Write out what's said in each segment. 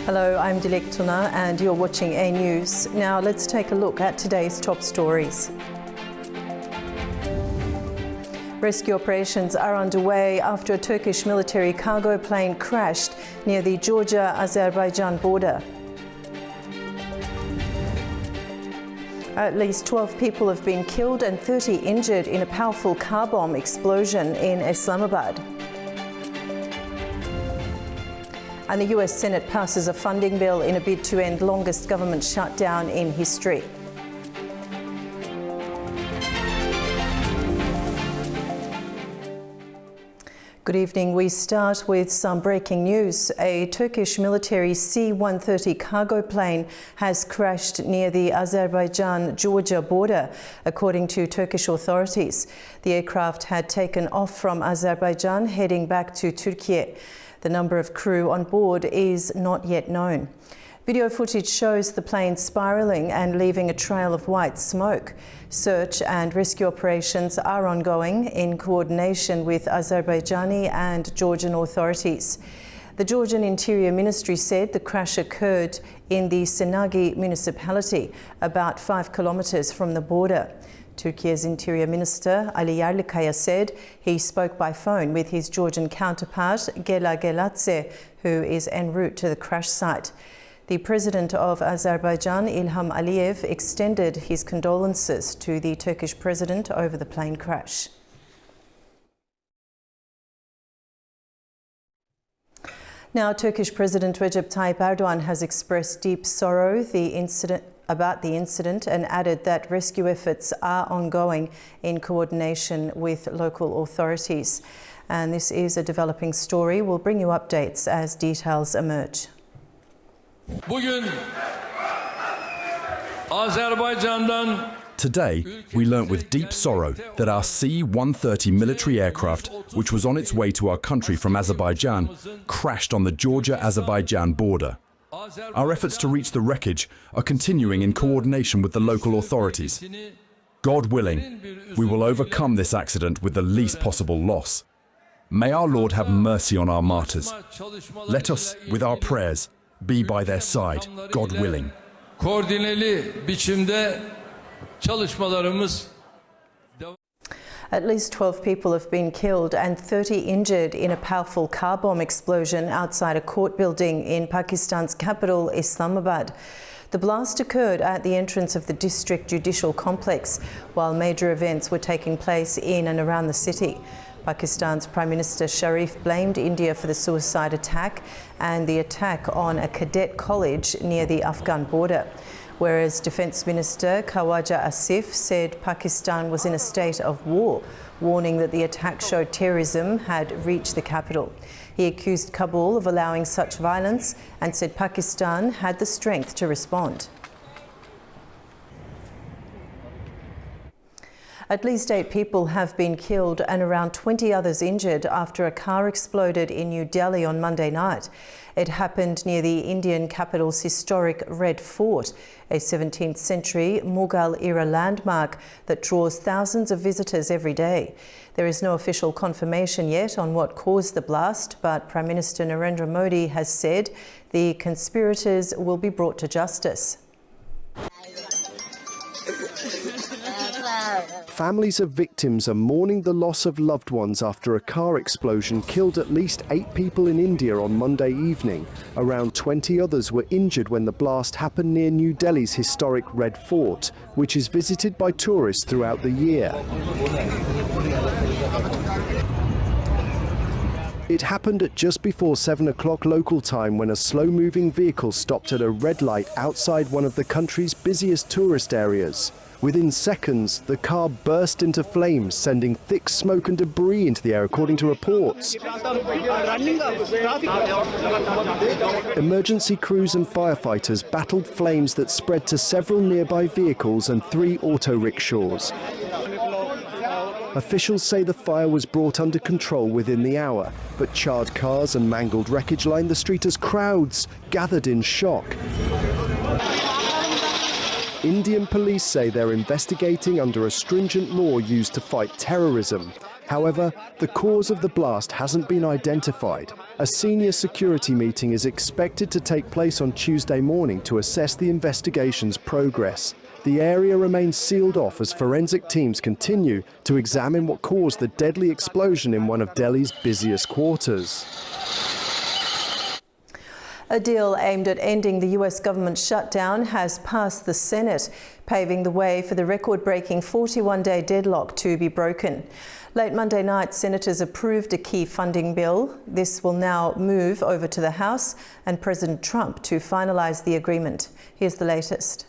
Hello, I'm Dilek Tuna and you're watching A News. Now let's take a look at today's top stories. Rescue operations are underway after a Turkish military cargo plane crashed near the Georgia-Azerbaijan border. At least 12 people have been killed and 30 injured in a powerful car bomb explosion in Islamabad. And the US Senate passes a funding bill in a bid to end longest government shutdown in history. Good evening. We start with some breaking news. A Turkish military C-130 cargo plane has crashed near the Azerbaijan-Georgia border, according to Turkish authorities. The aircraft had taken off from Azerbaijan, heading back to Turkey. The number of crew on board is not yet known. Video footage shows the plane spiralling and leaving a trail of white smoke. Search and rescue operations are ongoing in coordination with Azerbaijani and Georgian authorities. The Georgian Interior Ministry said the crash occurred in the Senagi municipality, about 5 kilometres from the border. Turkey's Interior Minister Ali Yerlikaya said he spoke by phone with his Georgian counterpart Gela Geladze, who is en route to the crash site. The President of Azerbaijan, Ilham Aliyev, extended his condolences to the Turkish President over the plane crash. Now, Turkish President Recep Tayyip Erdogan has expressed deep sorrow about the incident and added that rescue efforts are ongoing in coordination with local authorities. And this is a developing story. We'll bring you updates as details emerge. Today, we learnt with deep sorrow that our C-130 military aircraft, which was on its way to our country from Azerbaijan, crashed on the Georgia-Azerbaijan border. Our efforts to reach the wreckage are continuing in coordination with the local authorities. God willing, we will overcome this accident with the least possible loss. May our Lord have mercy on our martyrs. Let us, with our prayers, be by their side, God willing. At least 12 people have been killed and 30 injured in a powerful car bomb explosion outside a court building in Pakistan's capital, Islamabad. The blast occurred at the entrance of the district judicial complex, while major events were taking place in and around the city. Pakistan's Prime Minister Sharif blamed India for the suicide attack and the attack on a cadet college near the Afghan border, whereas Defence Minister Khawaja Asif said Pakistan was in a state of war, warning that the attack showed terrorism had reached the capital. He accused Kabul of allowing such violence and said Pakistan had the strength to respond. At least 8 people have been killed and around 20 others injured after a car exploded in New Delhi on Monday night. It happened near the Indian capital's historic Red Fort, a 17th century Mughal-era landmark that draws thousands of visitors every day. There is no official confirmation yet on what caused the blast, but Prime Minister Narendra Modi has said the conspirators will be brought to justice. Families of victims are mourning the loss of loved ones after a car explosion killed at least 8 people in India on Monday evening. Around 20 others were injured when the blast happened near New Delhi's historic Red Fort, which is visited by tourists throughout the year. It happened at just before 7 o'clock local time when a slow-moving vehicle stopped at a red light outside one of the country's busiest tourist areas. Within seconds, the car burst into flames, sending thick smoke and debris into the air, according to reports. Emergency crews and firefighters battled flames that spread to several nearby vehicles and 3 auto rickshaws. Officials say the fire was brought under control within the hour, but charred cars and mangled wreckage lined the street as crowds gathered in shock. Indian police say they're investigating under a stringent law used to fight terrorism. However, the cause of the blast hasn't been identified. A senior security meeting is expected to take place on Tuesday morning to assess the investigation's progress. The area remains sealed off as forensic teams continue to examine what caused the deadly explosion in one of Delhi's busiest quarters. A deal aimed at ending the US government shutdown has passed the Senate, paving the way for the record-breaking 41-day deadlock to be broken. Late Monday night, senators approved a key funding bill. This will now move over to the House and President Trump to finalise the agreement. Here's the latest.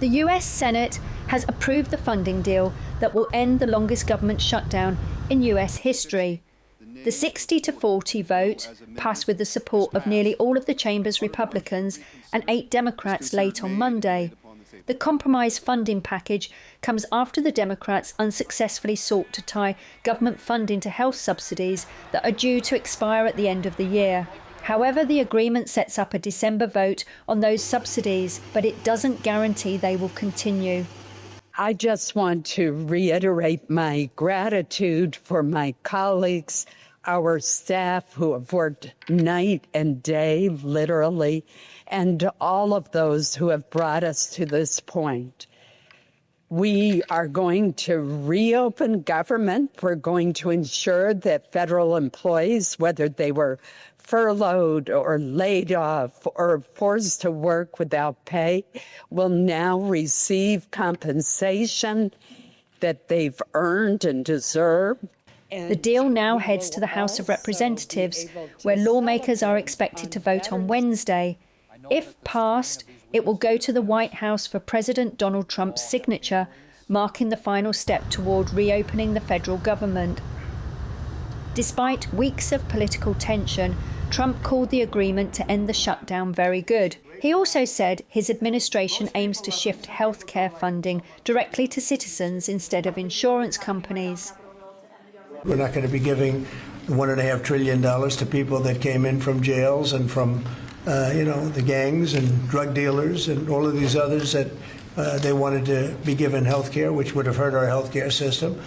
The US Senate has approved the funding deal that will end the longest government shutdown in US history. The 60-40 vote passed with the support of nearly all of the chamber's Republicans and 8 Democrats late on Monday. The compromise funding package comes after the Democrats unsuccessfully sought to tie government funding to health subsidies that are due to expire at the end of the year. However, the agreement sets up a December vote on those subsidies, but it doesn't guarantee they will continue. I just want to reiterate my gratitude for my colleagues, our staff who have worked night and day, literally, and all of those who have brought us to this point. We are going to reopen government. We're going to ensure that federal employees, whether they were furloughed or laid off or forced to work without pay, will now receive compensation that they've earned and deserve. The deal now heads to the House of Representatives, where lawmakers are expected to vote on Wednesday. If passed, it will go to the White House for President Donald Trump's signature, marking the final step toward reopening the federal government. Despite weeks of political tension, Trump called the agreement to end the shutdown very good. He also said his administration aims to shift healthcare funding directly to citizens instead of insurance companies. We're not going to be giving $1.5 trillion to people that came in from jails and from, the gangs and drug dealers and all of these others that they wanted to be given health care, which would have hurt our health care system.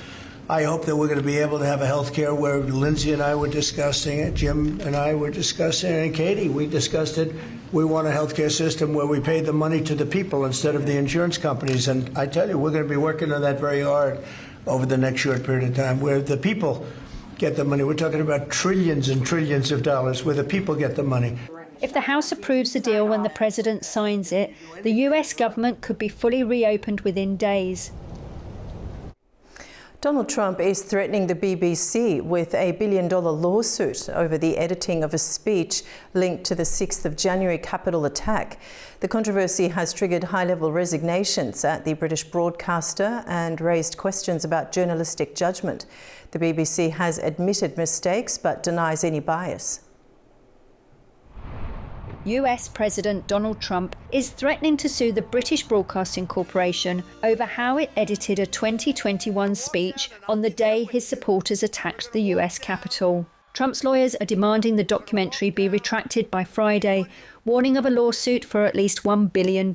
I hope that we're going to be able to have a health care where Lindsay and I were discussing it, Jim and I were discussing it, and Katie, we discussed it. We want a health care system where we pay the money to the people instead of the insurance companies. And I tell you, we're going to be working on that very hard over the next short period of time, where the people get the money. We're talking about trillions and trillions of dollars where the people get the money. If the House approves the deal when the President signs it, the US government could be fully reopened within days. Donald Trump is threatening the BBC with a billion-dollar lawsuit over the editing of a speech linked to the 6th of January Capitol attack. The controversy has triggered high-level resignations at the British broadcaster and raised questions about journalistic judgment. The BBC has admitted mistakes but denies any bias. US President Donald Trump is threatening to sue the British Broadcasting Corporation over how it edited a 2021 speech on the day his supporters attacked the US Capitol. Trump's lawyers are demanding the documentary be retracted by Friday, warning of a lawsuit for at least $1 billion.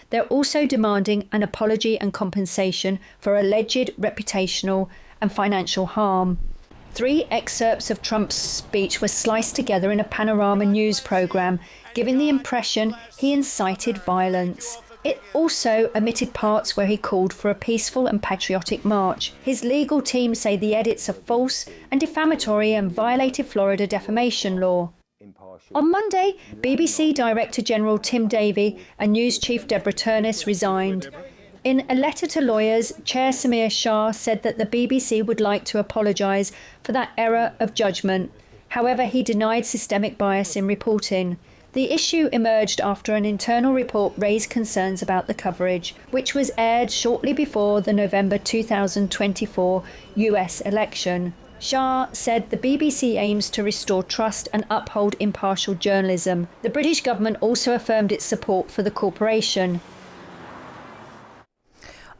They're also demanding an apology and compensation for alleged reputational and financial harm. 3 excerpts of Trump's speech were sliced together in a Panorama News programme, giving the impression he incited violence. It also omitted parts where he called for a peaceful and patriotic march. His legal team say the edits are false and defamatory and violated Florida defamation law. On Monday, BBC Director General Tim Davie and News Chief Deborah Turness resigned. In a letter to lawyers, Chair Samir Shah said that the BBC would like to apologise for that error of judgment. However, he denied systemic bias in reporting. The issue emerged after an internal report raised concerns about the coverage, which was aired shortly before the November 2024 US election. Shah said the BBC aims to restore trust and uphold impartial journalism. The British government also affirmed its support for the corporation.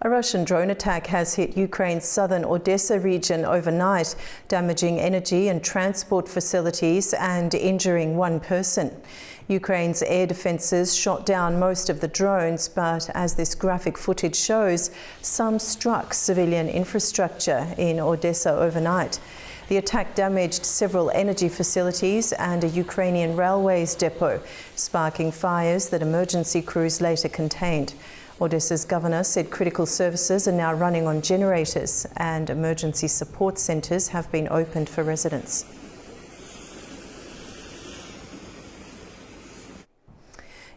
A Russian drone attack has hit Ukraine's southern Odessa region overnight, damaging energy and transport facilities and injuring one person. Ukraine's air defences shot down most of the drones, but as this graphic footage shows, some struck civilian infrastructure in Odessa overnight. The attack damaged several energy facilities and a Ukrainian railways depot, sparking fires that emergency crews later contained. Odessa's governor said critical services are now running on generators and emergency support centres have been opened for residents.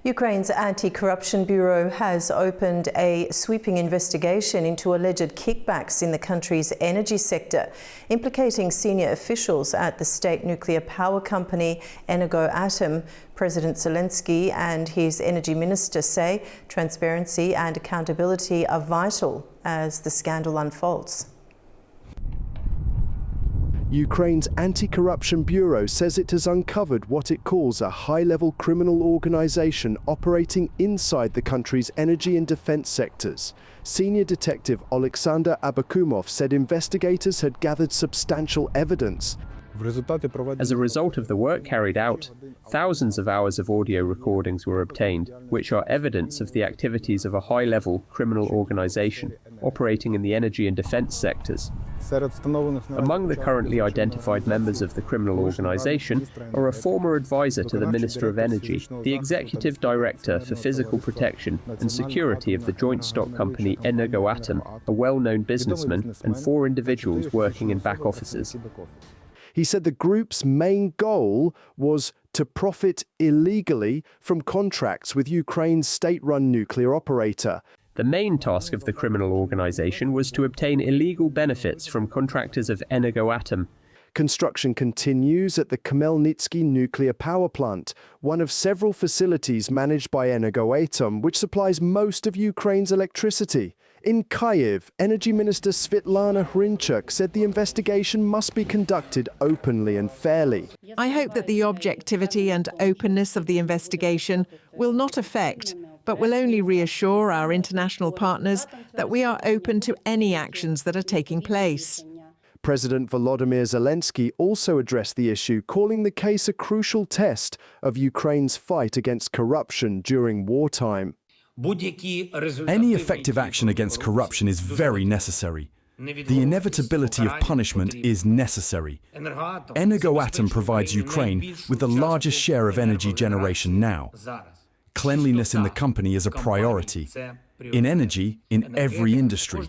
Ukraine's Anti-Corruption Bureau has opened a sweeping investigation into alleged kickbacks in the country's energy sector, implicating senior officials at the state nuclear power company Energoatom. President Zelensky and his energy minister say transparency and accountability are vital as the scandal unfolds. Ukraine's Anti-Corruption Bureau says it has uncovered what it calls a high-level criminal organisation operating inside the country's energy and defence sectors. Senior Detective Alexander Abakumov said investigators had gathered substantial evidence. As a result of the work carried out, thousands of hours of audio recordings were obtained, which are evidence of the activities of a high-level criminal organisation operating in the energy and defence sectors. Among the currently identified members of the criminal organisation are a former advisor to the Minister of Energy, the Executive Director for Physical Protection and Security of the joint stock company Energoatom, a well-known businessman, and 4 individuals working in back offices. He said the group's main goal was to profit illegally from contracts with Ukraine's state-run nuclear operator. The main task of the criminal organisation was to obtain illegal benefits from contractors of Energoatom. Construction continues at the Khmelnytsky nuclear power plant, one of several facilities managed by Energoatom, which supplies most of Ukraine's electricity. In Kyiv, Energy Minister Svitlana Hrinchuk said the investigation must be conducted openly and fairly. I hope that the objectivity and openness of the investigation will not affect, but will only reassure our international partners that we are open to any actions that are taking place. President Volodymyr Zelensky also addressed the issue, calling the case a crucial test of Ukraine's fight against corruption during wartime. Any effective action against corruption is very necessary. The inevitability of punishment is necessary. Energoatom provides Ukraine with the largest share of energy generation now. Cleanliness in the company is a priority. In energy, in every industry,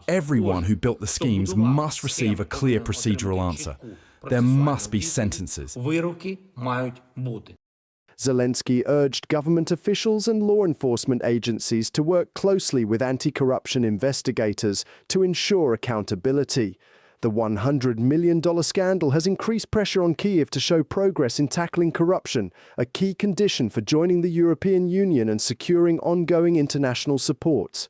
everyone who built the schemes must receive a clear procedural answer. There must be sentences. Zelensky urged government officials and law enforcement agencies to work closely with anti-corruption investigators to ensure accountability. The $100 million scandal has increased pressure on Kyiv to show progress in tackling corruption, a key condition for joining the European Union and securing ongoing international support.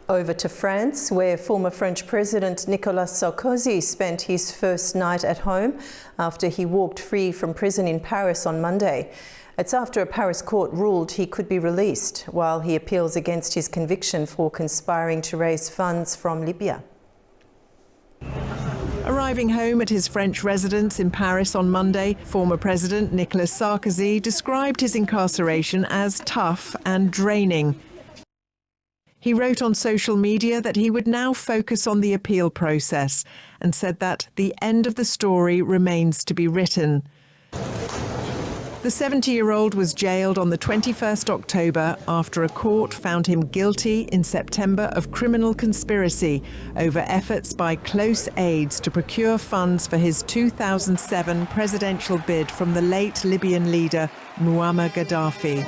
Over to France, where former French President Nicolas Sarkozy spent his first night at home after he walked free from prison in Paris on Monday. It's after a Paris court ruled he could be released while he appeals against his conviction for conspiring to raise funds from Libya. Arriving home at his French residence in Paris on Monday, former President Nicolas Sarkozy described his incarceration as tough and draining. He wrote on social media that he would now focus on the appeal process and said that the end of the story remains to be written. The 70-year-old was jailed on the 21st October after a court found him guilty in September of criminal conspiracy over efforts by close aides to procure funds for his 2007 presidential bid from the late Libyan leader Muammar Gaddafi.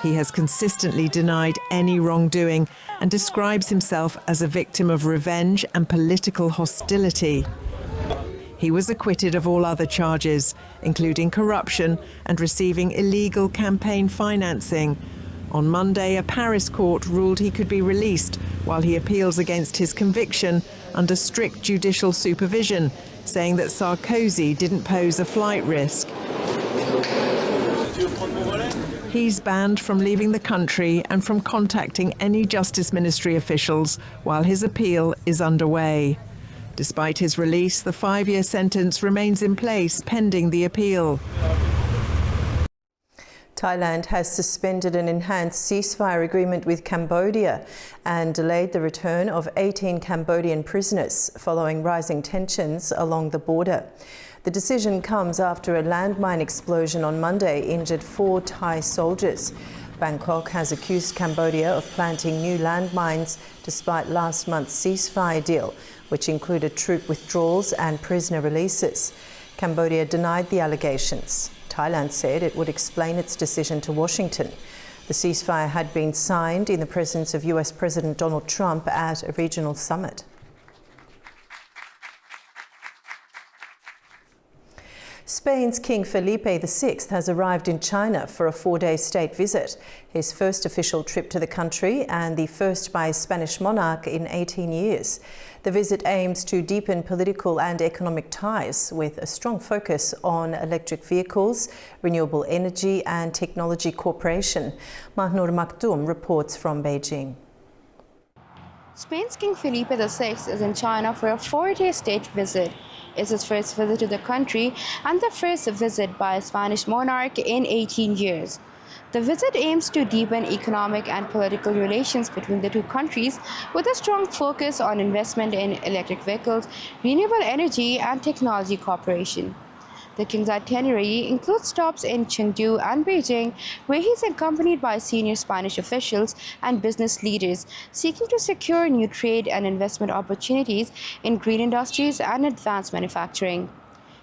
He has consistently denied any wrongdoing and describes himself as a victim of revenge and political hostility. He was acquitted of all other charges, including corruption and receiving illegal campaign financing. On Monday, a Paris court ruled he could be released while he appeals against his conviction under strict judicial supervision, saying that Sarkozy didn't pose a flight risk. He's banned from leaving the country and from contacting any Justice Ministry officials while his appeal is underway. Despite his release, the 5-year sentence remains in place pending the appeal. Thailand has suspended an enhanced ceasefire agreement with Cambodia and delayed the return of 18 Cambodian prisoners following rising tensions along the border. The decision comes after a landmine explosion on Monday injured 4 Thai soldiers. Bangkok has accused Cambodia of planting new landmines despite last month's ceasefire deal, which included troop withdrawals and prisoner releases. Cambodia denied the allegations. Thailand said it would explain its decision to Washington. The ceasefire had been signed in the presence of US President Donald Trump at a regional summit. Spain's King Felipe VI has arrived in China for a 4-day state visit, his first official trip to the country and the first by a Spanish monarch in 18 years. The visit aims to deepen political and economic ties with a strong focus on electric vehicles, renewable energy and technology cooperation. Mahnur Maktoum reports from Beijing. Spain's King Felipe VI is in China for a 4-day state visit. It's his first visit to the country and the first visit by a Spanish monarch in 18 years. The visit aims to deepen economic and political relations between the two countries with a strong focus on investment in electric vehicles, renewable energy and technology cooperation. The King's itinerary includes stops in Chengdu and Beijing, where he's accompanied by senior Spanish officials and business leaders seeking to secure new trade and investment opportunities in green industries and advanced manufacturing.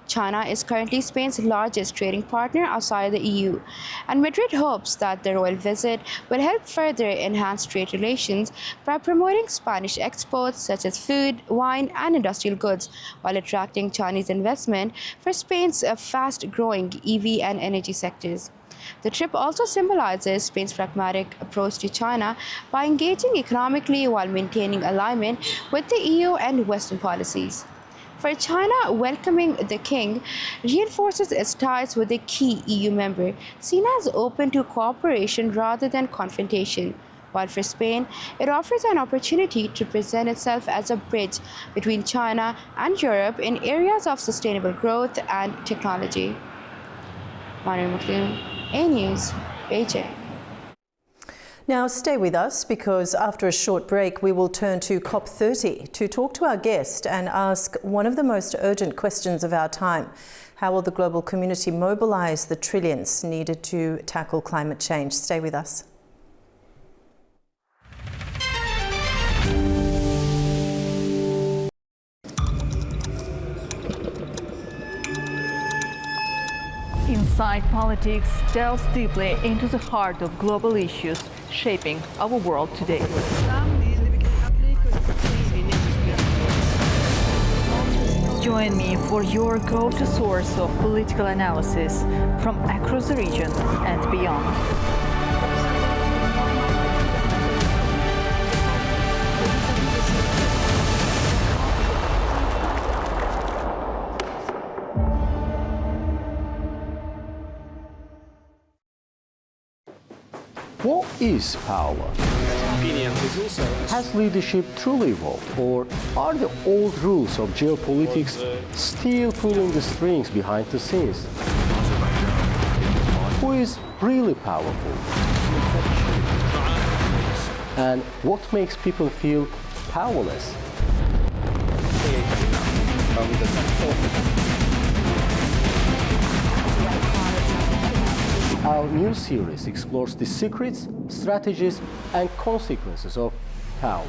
China is currently Spain's largest trading partner outside the EU, and Madrid hopes that the royal visit will help further enhance trade relations by promoting Spanish exports such as food, wine, and industrial goods, while attracting Chinese investment for Spain's fast-growing EV and energy sectors. The trip also symbolizes Spain's pragmatic approach to China by engaging economically while maintaining alignment with the EU and Western policies. For China, welcoming the king reinforces its ties with a key EU member, seen as open to cooperation rather than confrontation, while for Spain, it offers an opportunity to present itself as a bridge between China and Europe in areas of sustainable growth and technology. Mahnur Maktoum, A News, Beijing. Now stay with us, because after a short break we will turn to COP30 to talk to our guest and ask one of the most urgent questions of our time. How will the global community mobilise the trillions needed to tackle climate change? Stay with us. Inside Politics delves deeply into the heart of global issues shaping our world today. Join me for your go-to source of political analysis from across the region and beyond. What is power? Has leadership truly evolved, or are the old rules of geopolitics still pulling the strings behind the scenes? Who is really powerful? And what makes people feel powerless? Our new series explores the secrets, strategies, and consequences of power.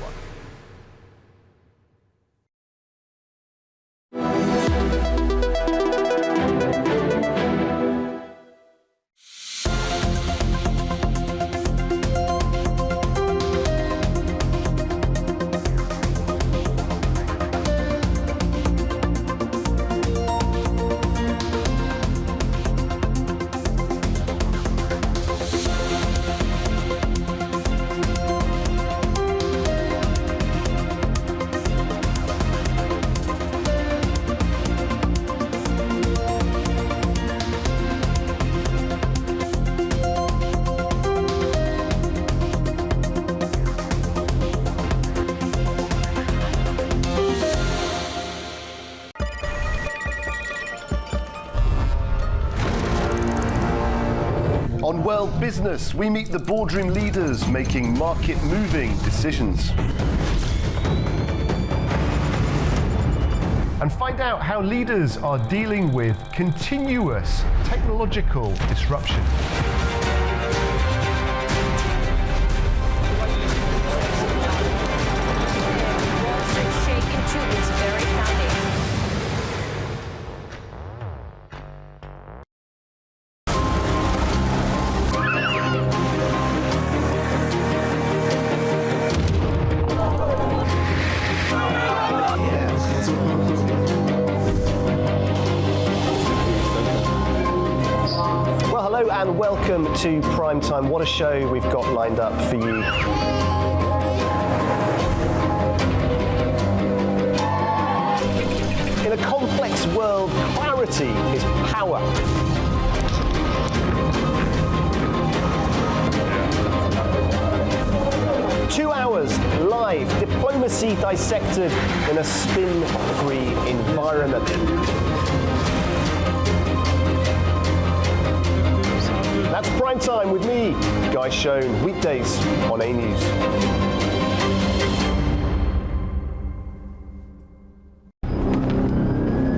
In world business, we meet the boardroom leaders making market-moving decisions. And find out how leaders are dealing with continuous technological disruption. And welcome to Primetime. What a show we've got lined up for you. In a complex world, clarity is power. Two hours live, diplomacy dissected in a spin-free environment. That's Prime Time with me, Guy Schoen, weekdays on A News.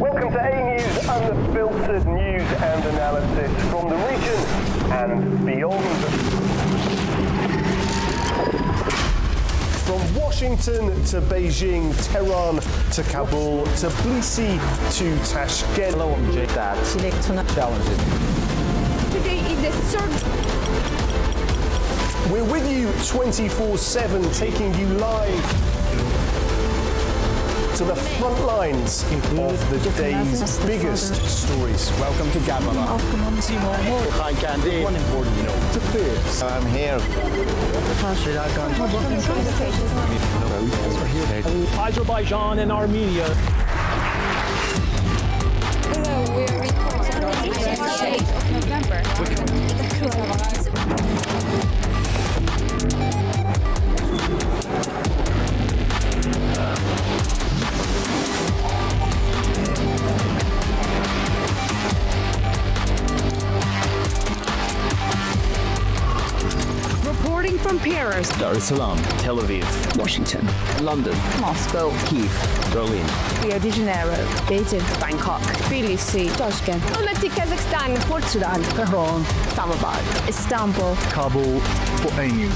Welcome to A News, unfiltered news and analysis from the region and beyond. From Washington to Beijing, Tehran to Kabul, to Tbilisi to Tashkent. Hello, I'm Jay. That's challenging. Today is the third. We're with you 24/7, taking you live to the front lines of the day's biggest stories. Welcome to Gabala. Hi, Candy. One important note. To this. I'm here. Azerbaijan and Armenia. Hello, we're reporting on the 8th of November. Reporting from Paris, Dar es Salaam, Tel Aviv, Washington, London, Moscow, Kyiv, Berlin, Rio de Janeiro, Beijing, Bangkok, Tbilisi, Tashkent, Almaty, Kazakhstan, Port Sudan, Tehran, Islamabad, Istanbul, Kabul for A News.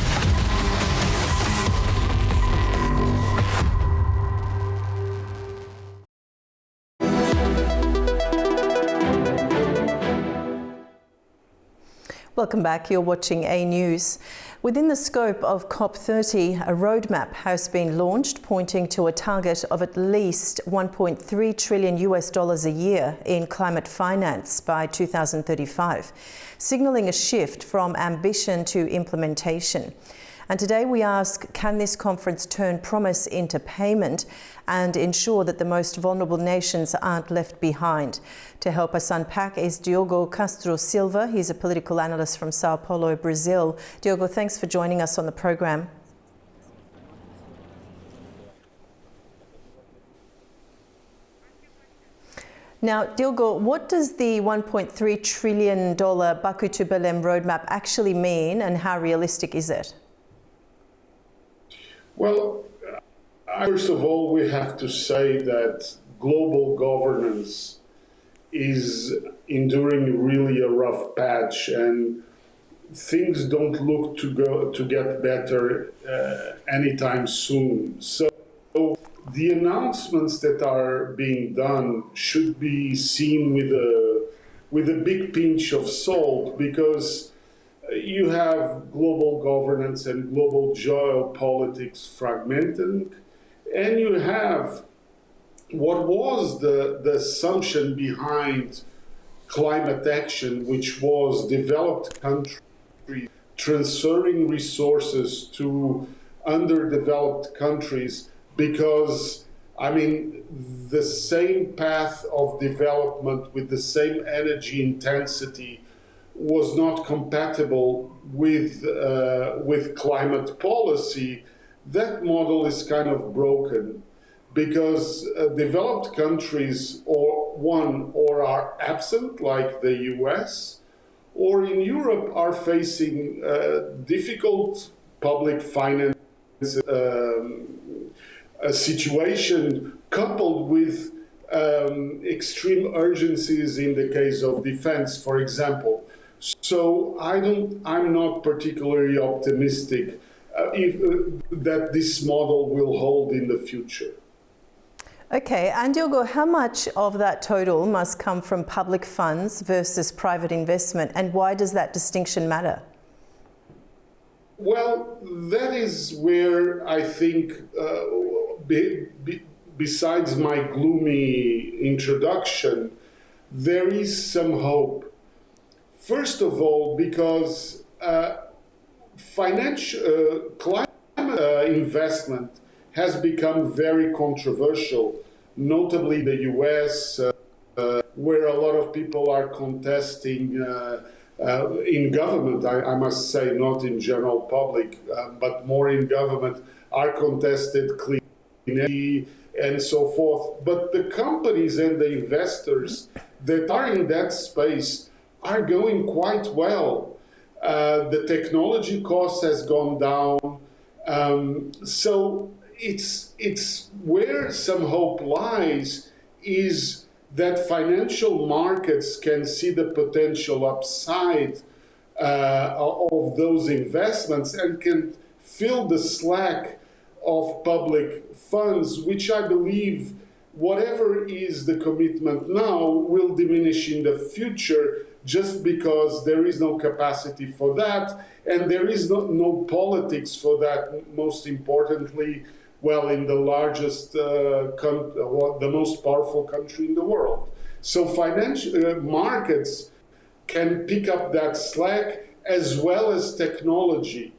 Welcome back. You're watching A News. Within the scope of COP30, a roadmap has been launched pointing to a target of at least $1.3 trillion a year in climate finance by 2035, signalling a shift from ambition to implementation. And today we ask, can this conference turn promise into payment and ensure that the most vulnerable nations aren't left behind? To help us unpack is Diogo Castro Silva. He's a political analyst from Sao Paulo, Brazil. Diogo, thanks for joining us on the program. Now, Diogo, what does the $1.3 trillion Baku to Belém roadmap actually mean, and how realistic is it? Well, first of all, we have to say that global governance is enduring really a rough patch, and things don't look to get better anytime soon. So the announcements that are being done should be seen with a big pinch of salt, because you have global governance and global geopolitics fragmenting, and you have what was the assumption behind climate action, which was developed countries transferring resources to underdeveloped countries, because, I mean, the same path of development with the same energy intensity was not compatible with climate policy. That model is kind of broken, because developed countries or are absent, like the US, or in Europe are facing difficult public finance situation coupled with extreme urgencies in the case of defense, for example. So I'm not particularly optimistic that this model will hold in the future. Okay, and Diogo, how much of that total must come from public funds versus private investment, and why does that distinction matter? Well, that is where I think, besides my gloomy introduction, there is some hope. First of all, because climate investment has become very controversial, notably the US, where a lot of people are contesting in government, I must say, not in general public, but more in government, are contested clean energy and so forth. But the companies and the investors that are in that space are going quite well. The technology cost has gone down. So it's where some hope lies is that financial markets can see the potential upside of those investments and can fill the slack of public funds, which I believe, whatever is the commitment now, will diminish in the future just because there is no capacity for that and there is no politics for that, most importantly, well, in the largest, the most powerful country in the world. So financial markets can pick up that slack as well as technology.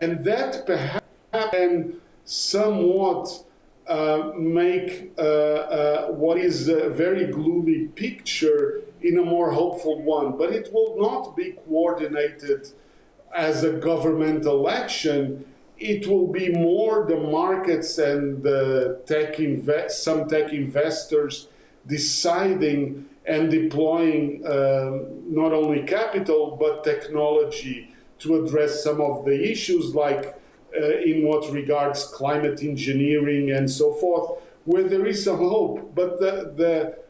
And that perhaps can somewhat make what is a very gloomy picture in a more hopeful one. But it will not be coordinated as a governmental action. It will be more the markets and the some tech investors deciding and deploying not only capital but technology to address some of the issues, like in what regards climate engineering and so forth, where there is some hope. But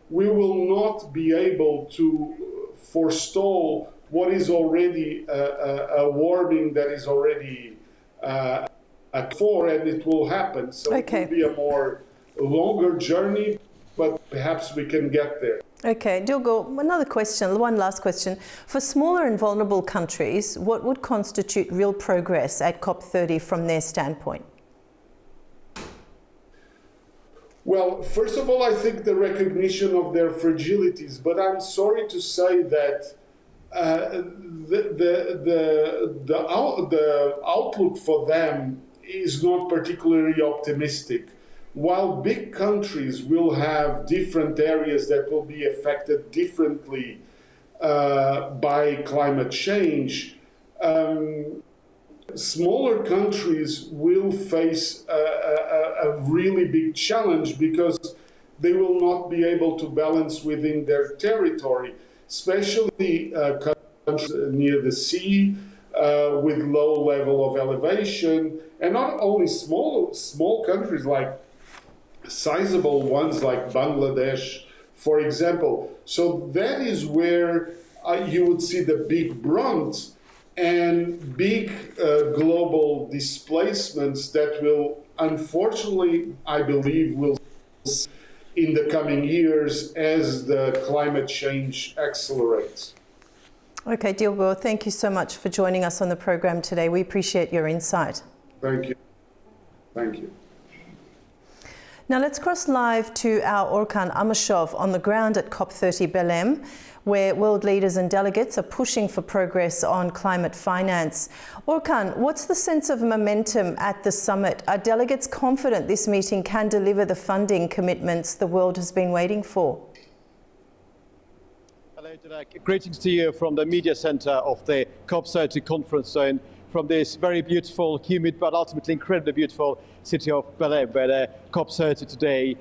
we will not be able to forestall what is already a warming that is already at 4, and it will happen. So okay. It will be a more longer journey, but perhaps we can get there. Okay, Diogo, one last question. For smaller and vulnerable countries, what would constitute real progress at COP30 from their standpoint? Well, first of all, I think the recognition of their fragilities, but I'm sorry to say that the outlook for them is not particularly optimistic. While big countries will have different areas that will be affected differently by climate change, smaller countries will face a really big challenge because they will not be able to balance within their territory, especially countries near the sea with low level of elevation, and not only small countries, like sizable ones like Bangladesh, for example. So that is where you would see the big brunt and big global displacements that will, unfortunately, I believe, will in the coming years as the climate change accelerates. Okay, Diogo, thank you so much for joining us on the program today. We appreciate your insight. Thank you. Thank you. Now let's cross live to our Orkan Amashov on the ground at COP30 Belém, where world leaders and delegates are pushing for progress on climate finance. Orkan, what's the sense of momentum at the summit? Are delegates confident this meeting can deliver the funding commitments the world has been waiting for? Hello, Dinak. Greetings to you from the media center of the COP30 conference zone. from this very beautiful, humid, but ultimately incredibly beautiful city of Belém, where the COP30 today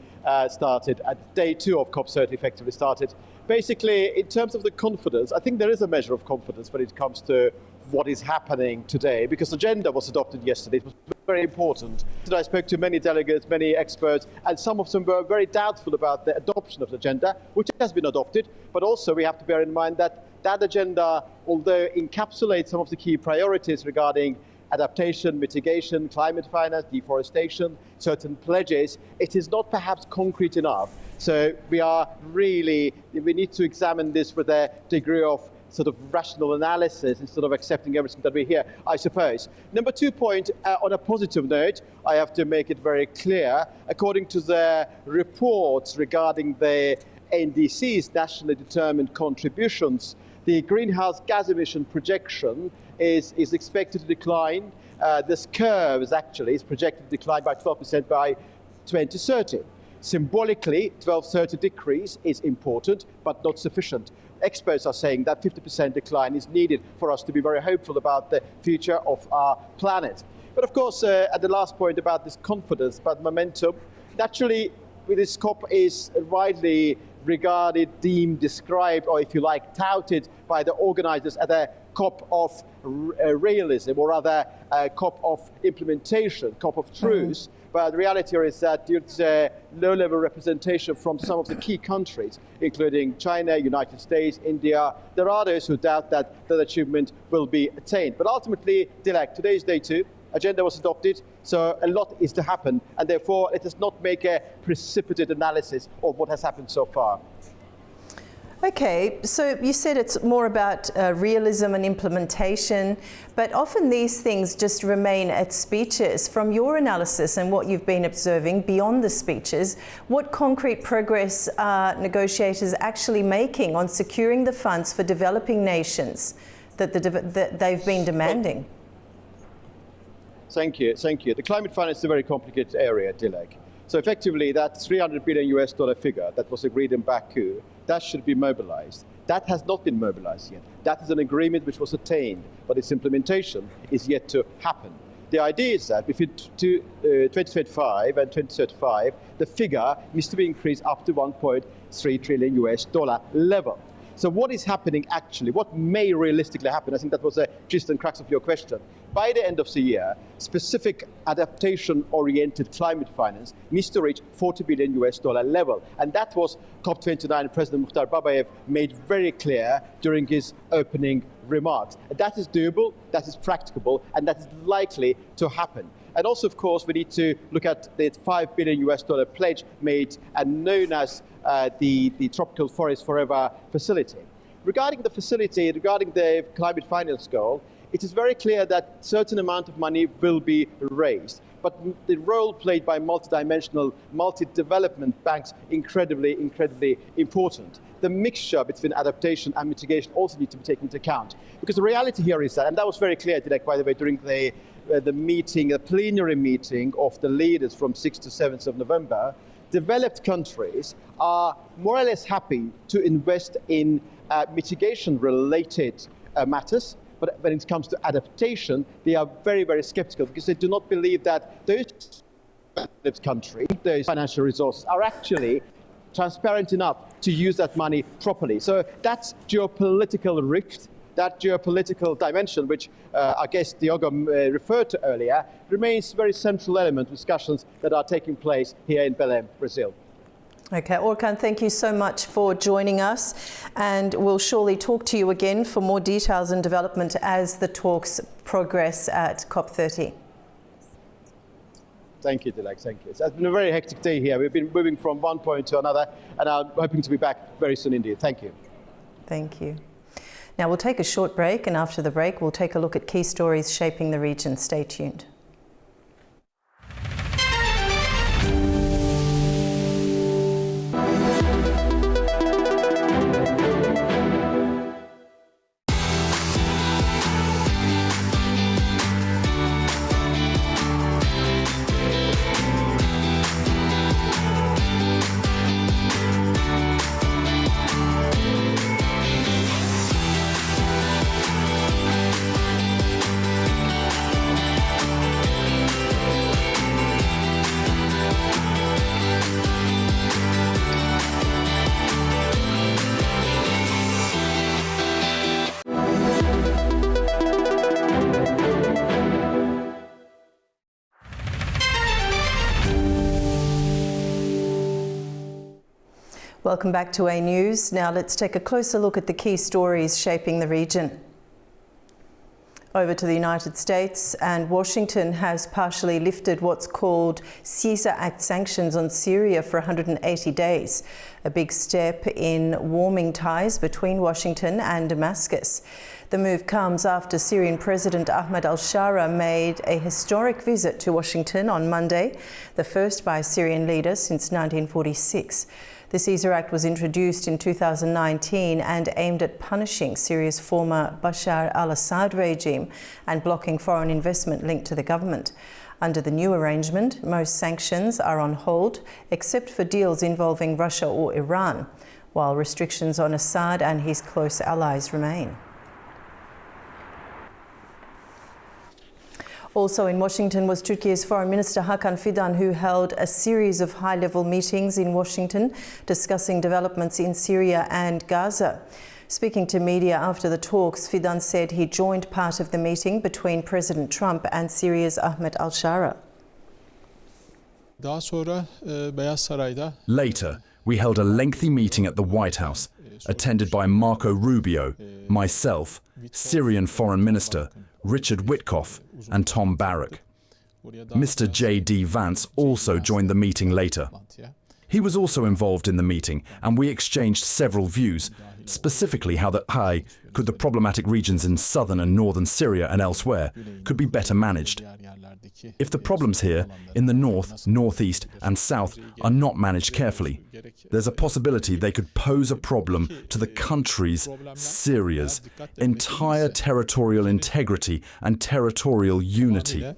started, day 2 of COP30 effectively started. Basically, in terms of the confidence, I think there is a measure of confidence when it comes to what is happening today, because the agenda was adopted yesterday. It was very important. I spoke to many delegates, many experts, and some of them were very doubtful about the adoption of the agenda, which has been adopted. But also we have to bear in mind that that agenda, although encapsulates some of the key priorities regarding adaptation, mitigation, climate finance, deforestation, certain pledges, it is not perhaps concrete enough. So we need to examine this with a degree of sort of rational analysis instead of accepting everything that we hear, I suppose. Number 2 point, on a positive note, I have to make it very clear, according to the reports regarding the NDC's nationally determined contributions, the greenhouse gas emission projection is expected to decline. This curve is projected to decline by 12% by 2030. Symbolically, 1230 decrease is important, but not sufficient. Experts are saying that 50% decline is needed for us to be very hopeful about the future of our planet. But of course, at the last point about this confidence, about momentum, naturally, this COP is widely regarded, deemed, described, or if you like, touted by the organizers as a COP of realism, or rather a COP of implementation, COP of truth. But the reality is that due to the low-level representation from some of the key countries, including China, United States, India, there are those who doubt that that achievement will be attained. But ultimately, Dilek, today is day 2. Agenda was adopted, so a lot is to happen, and therefore let us not make a precipitate analysis of what has happened so far. Okay, so you said it's more about realism and implementation, but often these things just remain at speeches. From your analysis and what you've been observing beyond the speeches, what concrete progress are negotiators actually making on securing the funds for developing nations that they've been demanding? Thank you. The climate finance is a very complicated area, Dilek. So effectively, that $300 billion figure that was agreed in Baku, that should be mobilized. That has not been mobilized yet. That is an agreement which was attained, but its implementation is yet to happen. The idea is that between 2025 and 2035, the figure needs to be increased up to $1.3 trillion level. So what is happening actually? What may realistically happen? I think that was the gist and crux of your question. By the end of the year, specific adaptation-oriented climate finance needs to reach $40 billion level. And that was COP29 President Mukhtar Babayev made very clear during his opening remarks. That is doable, that is practicable, and that is likely to happen. And also, of course, we need to look at the $5 billion pledge made and known as the Tropical Forest Forever facility. Regarding the facility, regarding the climate finance goal, it is very clear that certain amount of money will be raised. But the role played by multidimensional, multi-development banks, incredibly important. The mixture between adaptation and mitigation also needs to be taken into account. Because the reality here is that, and that was very clear, Dilek, by the way, during the meeting, the plenary meeting of the leaders from 6th to 7th of November, developed countries are more or less happy to invest in mitigation-related matters. But when it comes to adaptation, they are very skeptical because they do not believe that those countries, those financial resources, are actually transparent enough to use that money properly. So that's geopolitical rift, that geopolitical dimension, which I guess Diogo referred to earlier, remains a very central element of discussions that are taking place here in Belém, Brazil. Okay, Orkan, thank you so much for joining us, and we'll surely talk to you again for more details and development as the talks progress at COP30. Thank you, Dilek. Thank you. It's been a very hectic day here. We've been moving from one point to another, and I'm hoping to be back very soon indeed. Thank you. Thank you. Now we'll take a short break, and after the break, we'll take a look at key stories shaping the region. Stay tuned. Welcome back to A News. Now let's take a closer look at the key stories shaping the region. Over to the United States, and Washington has partially lifted what's called Caesar Act sanctions on Syria for 180 days, a big step in warming ties between Washington and Damascus. The move comes after Syrian President Ahmed al-Shara made a historic visit to Washington on Monday, the first by a Syrian leader since 1946. The Caesar Act was introduced in 2019 and aimed at punishing Syria's former Bashar al-Assad regime and blocking foreign investment linked to the government. Under the new arrangement, most sanctions are on hold, except for deals involving Russia or Iran, while restrictions on Assad and his close allies remain. Also in Washington was Turkey's Foreign Minister Hakan Fidan, who held a series of high-level meetings in Washington discussing developments in Syria and Gaza. Speaking to media after the talks, Fidan said he joined part of the meeting between President Trump and Syria's Ahmed al-Shara. Later, we held a lengthy meeting at the White House, attended by Marco Rubio, myself, Syrian Foreign Minister Richard Witkoff and Tom Barrack. Mr. J.D. Vance also joined the meeting later. He was also involved in the meeting, and we exchanged several views, specifically how the problematic regions in southern and northern Syria and elsewhere could be better managed. If the problems here in the north, northeast and south are not managed carefully, there's a possibility they could pose a problem to the country's, Syria's, entire territorial integrity and territorial unity.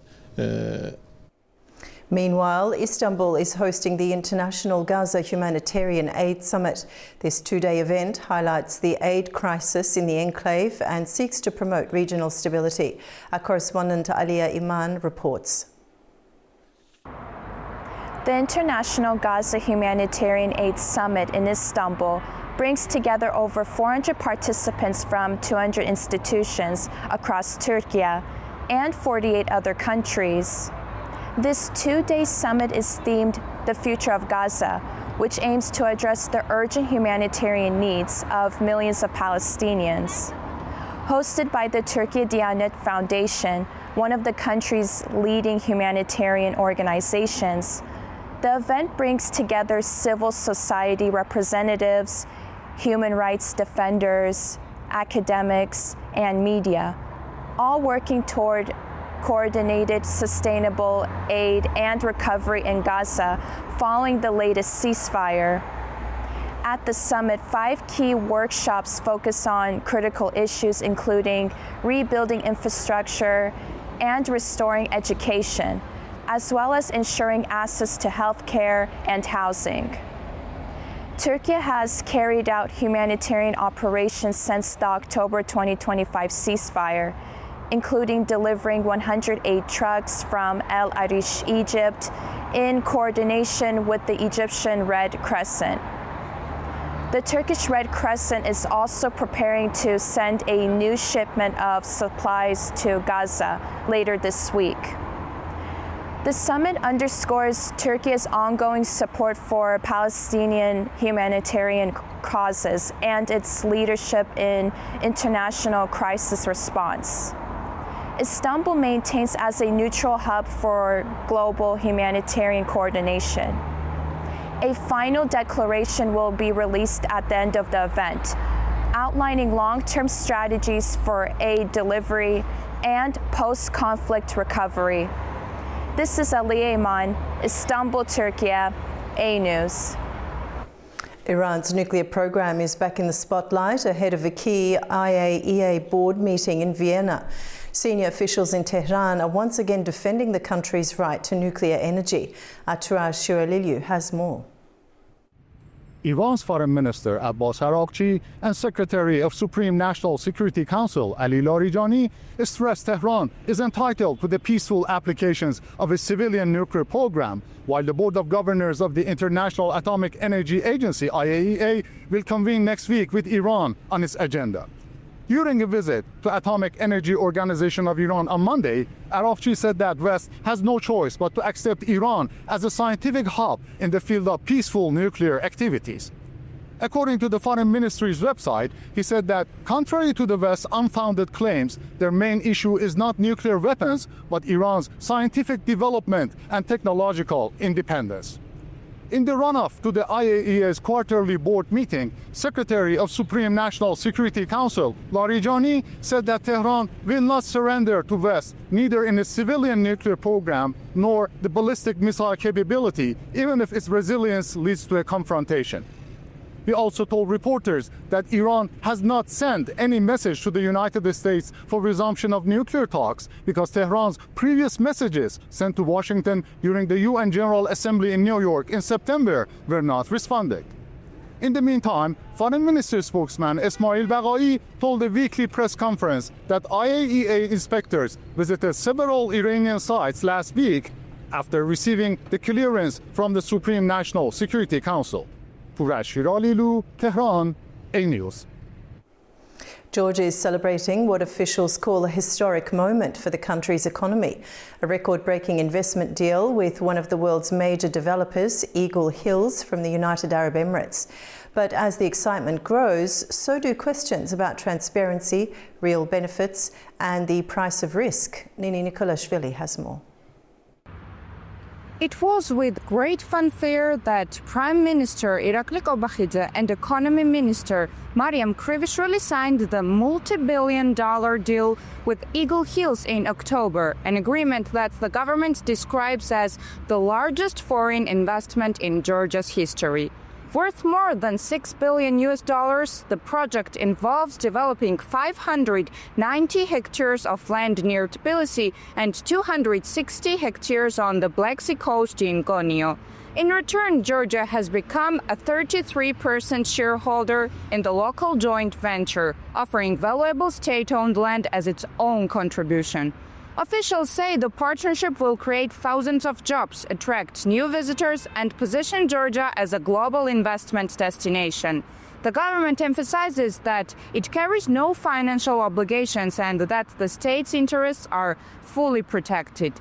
Meanwhile, Istanbul is hosting the International Gaza Humanitarian Aid Summit. This two-day event highlights the aid crisis in the enclave and seeks to promote regional stability. Our correspondent Aliya Iman reports. The International Gaza Humanitarian Aid Summit in Istanbul brings together over 400 participants from 200 institutions across Turkey and 48 other countries. This two-day summit is themed The Future of Gaza, which aims to address the urgent humanitarian needs of millions of Palestinians. Hosted by the Turkey Diyanet Foundation, one of the country's leading humanitarian organizations, the event brings together civil society representatives, human rights defenders, academics, and media, all working toward coordinated, sustainable aid and recovery in Gaza following the latest ceasefire. At the summit, 5 key workshops focus on critical issues including rebuilding infrastructure and restoring education, as well as ensuring access to healthcare and housing. Turkey has carried out humanitarian operations since the October 2025 ceasefire, including delivering 108 trucks from El Arish, Egypt, in coordination with the Egyptian Red Crescent. The Turkish Red Crescent is also preparing to send a new shipment of supplies to Gaza later this week. The summit underscores Turkey's ongoing support for Palestinian humanitarian causes and its leadership in international crisis response. Istanbul maintains as a neutral hub for global humanitarian coordination. A final declaration will be released at the end of the event, outlining long-term strategies for aid delivery and post-conflict recovery. This is Aliya Iman, Istanbul, Turkey, A News. Iran's nuclear program is back in the spotlight ahead of a key IAEA board meeting in Vienna. Senior officials in Tehran are once again defending the country's right to nuclear energy. Aturar Shiraliliu has more. Iran's Foreign Minister Abbas Araghchi and Secretary of Supreme National Security Council Ali Larijani stressed Tehran is entitled to the peaceful applications of a civilian nuclear program, while the Board of Governors of the International Atomic Energy Agency, IAEA, will convene next week with Iran on its agenda. During a visit to Atomic Energy Organization of Iran on Monday, Araghchi said that West has no choice but to accept Iran as a scientific hub in the field of peaceful nuclear activities. According to the Foreign Ministry's website, he said that, contrary to the West's unfounded claims, their main issue is not nuclear weapons, but Iran's scientific development and technological independence. In the run-up to the IAEA's quarterly board meeting, Secretary of Supreme National Security Council Larijani said that Tehran will not surrender to West, neither in its civilian nuclear program nor the ballistic missile capability, even if its resilience leads to a confrontation. He also told reporters that Iran has not sent any message to the United States for resumption of nuclear talks because Tehran's previous messages sent to Washington during the UN General Assembly in New York in September were not responded. In the meantime, Foreign Ministry spokesman Esmail Baghai told a weekly press conference that IAEA inspectors visited several Iranian sites last week after receiving the clearance from the Supreme National Security Council. Purash Hiralilu, Tehran, A News. Georgia is celebrating what officials call a historic moment for the country's economy. A record-breaking investment deal with one of the world's major developers, Eagle Hills from the United Arab Emirates. But as the excitement grows, so do questions about transparency, real benefits and the price of risk. Nini Nikolashvili has more. It was with great fanfare that Prime Minister Irakli Kobakhidze and Economy Minister Mariam Krivishvili signed the multi-billion-dollar deal with Eagle Hills in October, an agreement that the government describes as the largest foreign investment in Georgia's history. Worth more than $6 billion, the project involves developing 590 hectares of land near Tbilisi and 260 hectares on the Black Sea coast in Gonio. In return, Georgia has become a 33% shareholder in the local joint venture, offering valuable state-owned land as its own contribution. Officials say the partnership will create thousands of jobs, attract new visitors, and position Georgia as a global investment destination. The government emphasizes that it carries no financial obligations and that the state's interests are fully protected.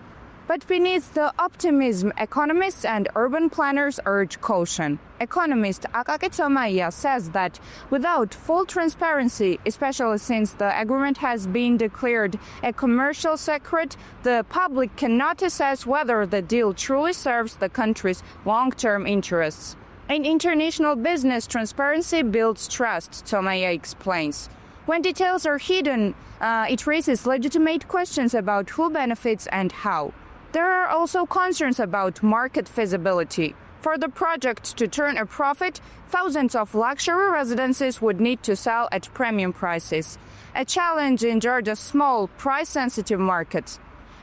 But beneath the optimism, economists and urban planners urge caution. Economist Akaki Tsomaya says that without full transparency, especially since the agreement has been declared a commercial secret, the public cannot assess whether the deal truly serves the country's long-term interests. In international business, transparency builds trust, Tsomaya explains. When details are hidden, it raises legitimate questions about who benefits and how. There are also concerns about market feasibility. For the project to turn a profit, thousands of luxury residences would need to sell at premium prices, a challenge in Georgia's small, price-sensitive markets.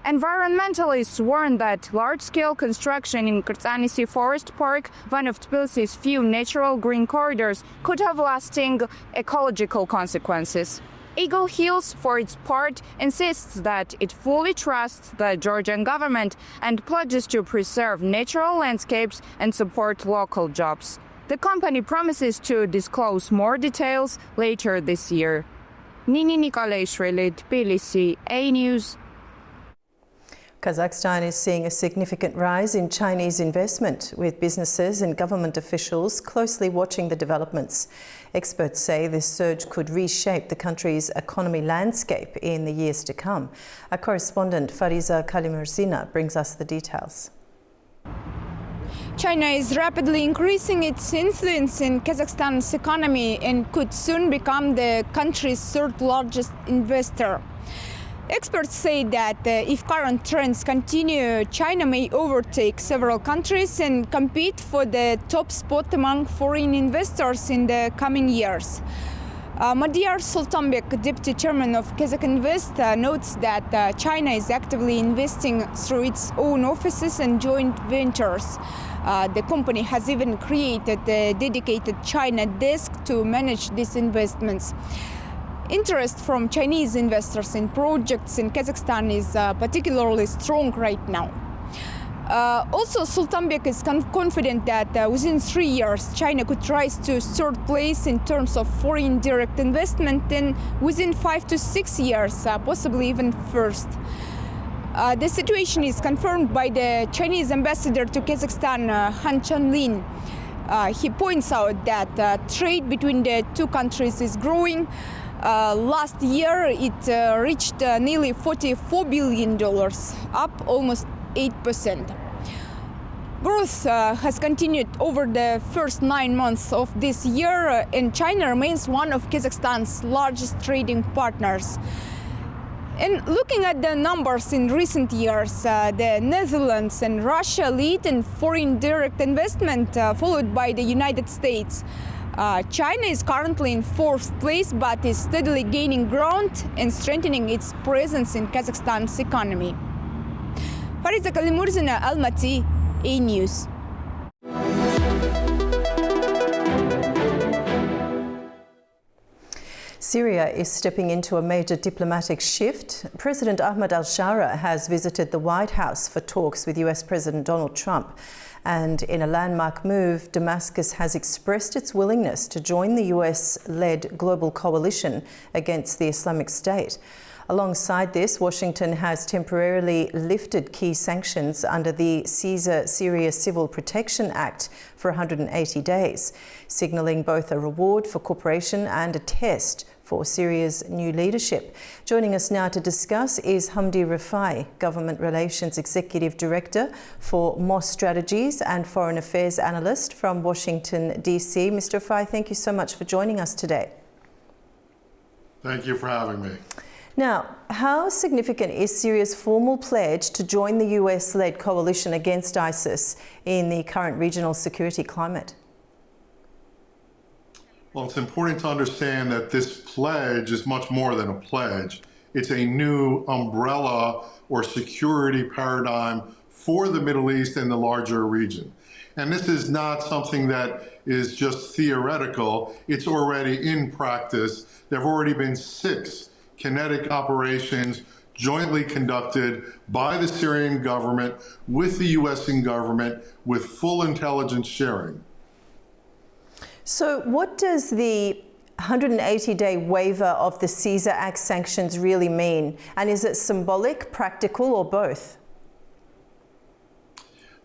Environmentalists warn that large-scale construction in Kirtsanisi Forest Park, one of Tbilisi's few natural green corridors, could have lasting ecological consequences. Eagle Hills, for its part, insists that it fully trusts the Georgian government and pledges to preserve natural landscapes and support local jobs. The company promises to disclose more details later this year. Nini Nikolashvili, Tbilisi, A News. Kazakhstan is seeing a significant rise in Chinese investment, with businesses and government officials closely watching the developments. Experts say this surge could reshape the country's economy landscape in the years to come. Our correspondent Fariza Kalimurzina brings us the details. China is rapidly increasing its influence in Kazakhstan's economy and could soon become the country's third largest investor. Experts say that if current trends continue, China may overtake several countries and compete for the top spot among foreign investors in the coming years. Madiyar Sultanbek, deputy chairman of Kazakinvest, notes that China is actively investing through its own offices and joint ventures. The company has even created a dedicated China desk to manage these investments. Interest from Chinese investors in projects in Kazakhstan is particularly strong right now. Also, Sultanbek is confident that within 3 years, China could rise to third place in terms of foreign direct investment, and within 5 to 6 years, possibly even first. The situation is confirmed by the Chinese ambassador to Kazakhstan, Han Chanlin. He points out that trade between the two countries is growing. Last year, it reached nearly $44 billion, up almost 8%. Growth has continued over the first 9 months of this year, and China remains one of Kazakhstan's largest trading partners. And looking at the numbers in recent years, the Netherlands and Russia lead in foreign direct investment, followed by the United States. China is currently in 4th place, but is steadily gaining ground and strengthening its presence in Kazakhstan's economy. Fariza Kalimurzina, Almaty, A News. Syria is stepping into a major diplomatic shift. President Ahmed al-Shara has visited the White House for talks with US President Donald Trump. And in a landmark move, Damascus has expressed its willingness to join the US-led global coalition against the Islamic State. Alongside this, Washington has temporarily lifted key sanctions under the Caesar Syria Civil Protection Act for 180 days, signalling both a reward for cooperation and a test for Syria's new leadership. Joining us now to discuss is Hamdi Rafai, Government Relations Executive Director for Moss Strategies and Foreign Affairs Analyst from Washington, D.C. Mr. Rafai, thank you so much for joining us today. Thank you for having me. Now, how significant is Syria's formal pledge to join the US-led coalition against ISIS in the current regional security climate? Well, it's important to understand that this pledge is much more than a pledge. It's a new umbrella or security paradigm for the Middle East and the larger region. And this is not something that is just theoretical. It's already in practice. There have already been 6 kinetic operations jointly conducted by the Syrian government with the US government with full intelligence sharing. So what does the 180-day waiver of the Caesar Act sanctions really mean? And is it symbolic, practical, or both?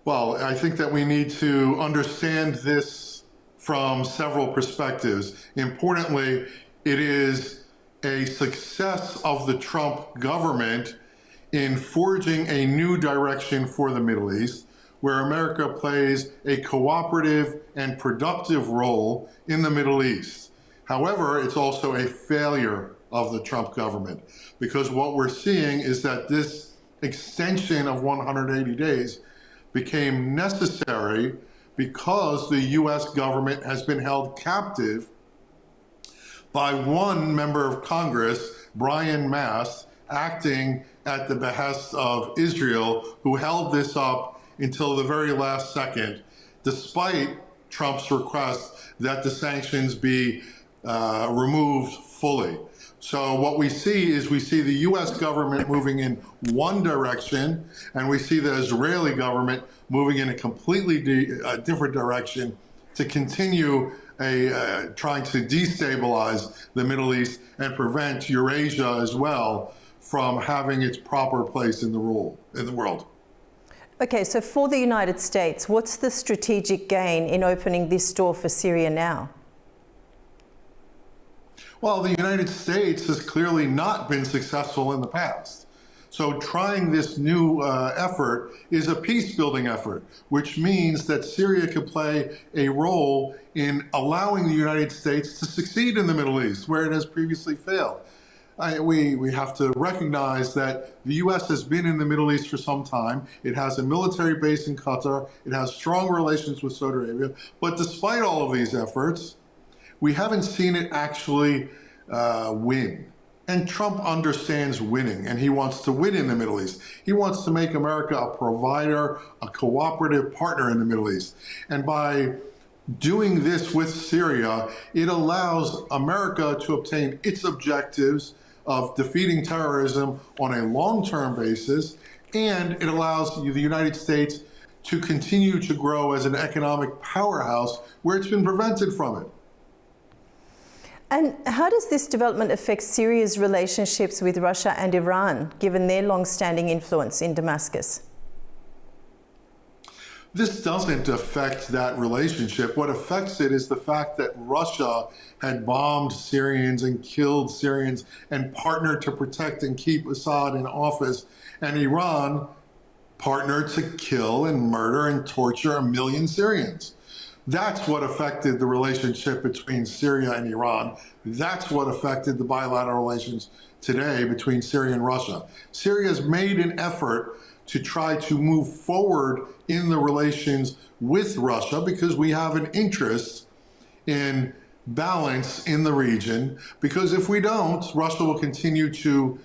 Well, I think that we need to understand this from several perspectives. Importantly, it is a success of the Trump government in forging a new direction for the Middle East, where America plays a cooperative and productive role in the Middle East. However, it's also a failure of the Trump government, because what we're seeing is that this extension of 180 days became necessary because the US government has been held captive by one member of Congress, Brian Mast, acting at the behest of Israel, who held this up until the very last second, despite Trump's request that the sanctions be removed fully. So what we see is we see the US government moving in one direction, and we see the Israeli government moving in a completely different direction to continue trying to destabilize the Middle East and prevent Eurasia as well from having its proper place in the world. Okay, so for the United States, what's the strategic gain in opening this door for Syria now? Well, the United States has clearly not been successful in the past. So trying this new effort is a peace-building effort, which means that Syria can play a role in allowing the United States to succeed in the Middle East, where it has previously failed. We have to recognize that the U.S. has been in the Middle East for some time. It has a military base in Qatar. It has strong relations with Saudi Arabia. But despite all of these efforts, we haven't seen it actually win. And Trump understands winning, and he wants to win in the Middle East. He wants to make America a provider, a cooperative partner in the Middle East. And by doing this with Syria, it allows America to obtain its objectives of defeating terrorism on a long-term basis, and it allows the United States to continue to grow as an economic powerhouse where it's been prevented from it. And how does this development affect Syria's relationships with Russia and Iran, given their long-standing influence in Damascus? This doesn't affect that relationship. What affects it is the fact that Russia had bombed Syrians and killed Syrians and partnered to protect and keep Assad in office, and Iran partnered to kill and murder and torture 1 million Syrians. That's what affected the relationship between Syria and Iran. That's what affected the bilateral relations today between Syria and Russia. Syria has made an effort to try to move forward in the relations with Russia because we have an interest in balance in the region, because if we don't, Russia will continue to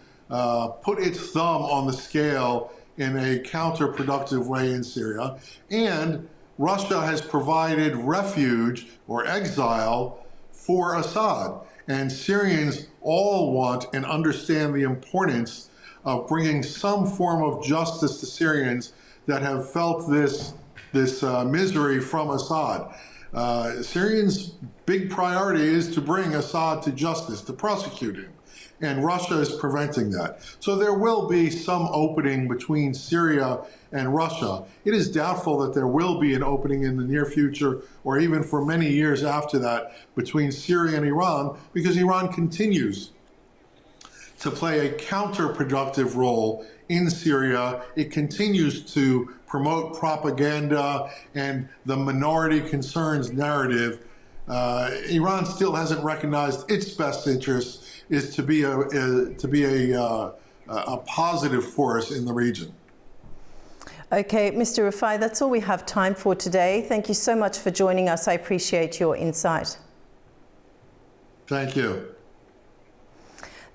put its thumb on the scale in a counterproductive way in Syria. And Russia has provided refuge or exile for Assad. And Syrians all want and understand the importance of bringing some form of justice to Syrians that have felt this misery from Assad. Syrians' big priority is to bring Assad to justice, to prosecute him, and Russia is preventing that. So there will be some opening between Syria and Russia. It is doubtful that there will be an opening in the near future or even for many years after that between Syria and Iran, because Iran continues to play a counterproductive role in Syria. It continues to promote propaganda and the minority concerns narrative. Iran still hasn't recognized its best interest is to be a positive force in the region. Okay, Mr. Rifai, that's all we have time for today. Thank you so much for joining us. I appreciate your insight. Thank you.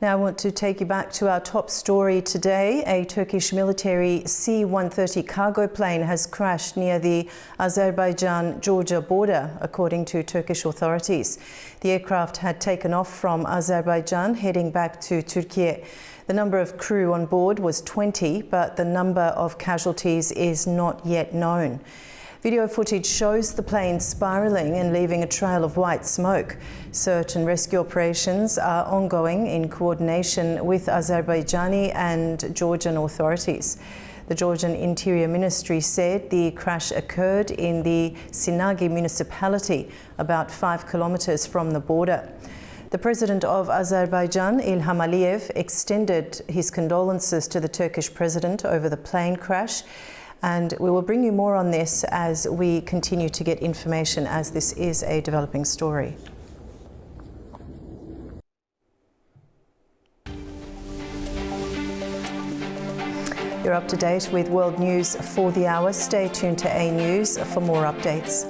Now I want to take you back to our top story today. A Turkish military C-130 cargo plane has crashed near the Azerbaijan-Georgia border, according to Turkish authorities. The aircraft had taken off from Azerbaijan, heading back to Turkey. The number of crew on board was 20, but the number of casualties is not yet known. Video footage shows the plane spiralling and leaving a trail of white smoke. Search and rescue operations are ongoing in coordination with Azerbaijani and Georgian authorities. The Georgian Interior Ministry said the crash occurred in the Sinagi municipality, about 5 kilometers from the border. The president of Azerbaijan, Ilham Aliyev, extended his condolences to the Turkish president over the plane crash. And we will bring you more on this as we continue to get information, as this is a developing story. You're up to date with world news for the hour. Stay tuned to A News for more updates.